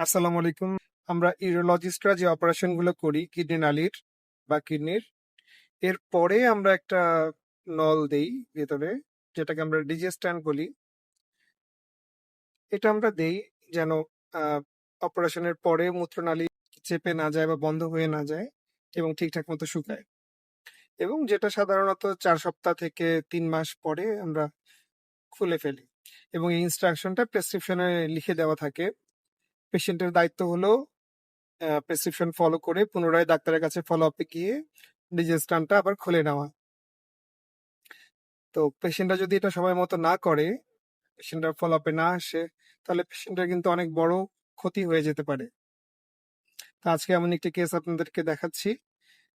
আসসালামু আলাইকুম। আমরা ইউরোলজিস্টরা যে অপারেশন গুলো করি কিডনি নালীর বা কিডনির, এর পরে আমরা একটা নল দেই ভেতরে, যেটাকে আমরা ডিজেস্ট্যান্ট বলি। এটা আমরা দেই যেন অপারেশনের পরে মূত্রনালী চেপে না যায় বা বন্ধ হয়ে না যায় এবং ঠিকঠাক মতো শুকায়। এবং যেটা সাধারণত 4 সপ্তাহ থেকে 3 মাস পরে আমরা খুলে ফেলি। এবং এই ইনস্ট্রাকশনটা প্রেসক্রিপশনে লিখে দেওয়া থাকে। পেশেন্টের দায়িত্ব হলো প্রেসক্রিপশন ফলো করে পুনরায় ডাক্তারের কাছে ফলো আপে গিয়ে ডিজেস্টানটা আবার খুলে নেওয়া। তো পেশেন্টরা যদি এটা সময় মতো না করে, পেশেন্টরা ফলো আপে না আসে, তাহলে পেশেন্টের কিন্তু অনেক বড় ক্ষতি হয়ে যেতে পারে। তো আজকে এমন একটি কেস আপনাদেরকে দেখাচ্ছি।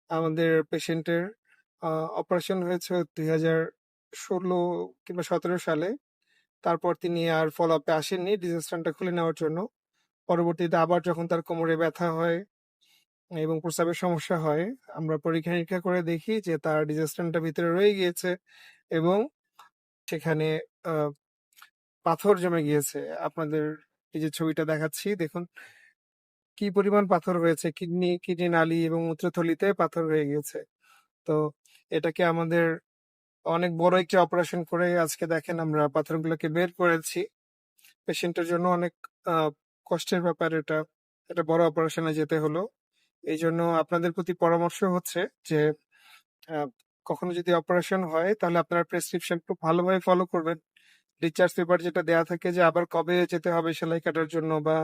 আমাদের পেশেন্টের অপারেশন হয়েছে 2016 কিংবা 17 সালে। তারপর তিনি আর ফলো আপে আসেননি ডিজেস্টানটা খুলে নেওয়ার জন্য। পরবর্তীতে আবার যখন তার কোমরে ব্যথা হয় এবং প্রস্রাবের সমস্যা হয়, আমরা পরীক্ষা নিরীক্ষা করে দেখি যে তার ডিজেস্ট্যান্টটা ভিতরে রয়ে গিয়েছে এবং সেখানে আহ, পাথর জমে গিয়েছে। আপনাদের এই যে ছবিটা দেখাচ্ছি, দেখুন কি পরিমাণ পাথর হয়েছে, কিডনি নালী এবং মূত্রথলিতে পাথর হয়ে গিয়েছে। তো এটাকে আমাদের অনেক বড় একটি অপারেশন করে আজকে দেখেন আমরা পাথরগুলোকে বের করেছি। পেশেন্টের জন্য অনেক কষ্টের ব্যাপার এটা। এটা বড় অপারেশনে যেতে হলো। এই জন্য আপনাদের প্রতি পরামর্শ হচ্ছে যে আহ, কখনো যদি অপারেশন হয় তাহলে আপনার প্রেসক্রিপশন খুব ভালোভাবে ফলো করবেন। ডিসচার্জ পেপার যেটা দেয়া থাকে যে আবার কবে যেতে হবে সেলাই কাটার জন্য বা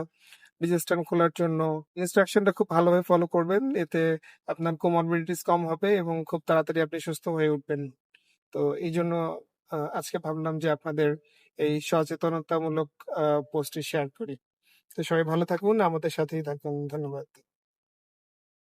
ডিজেস্টান খোলার জন্য, ইনস্ট্রাকশনটা খুব ভালোভাবে ফলো করবেন। এতে আপনার কোমরবিডিটিস কম হবে এবং খুব তাড়াতাড়ি আপনি সুস্থ হয়ে উঠবেন। তো এই জন্য আজকে ভাবলাম যে আপনাদের এই সচেতনতামূলক পোস্টটি শেয়ার করি। তো সবাই ভালো থাকুন, আমাদের সাথেই থাকুন। ধন্যবাদ।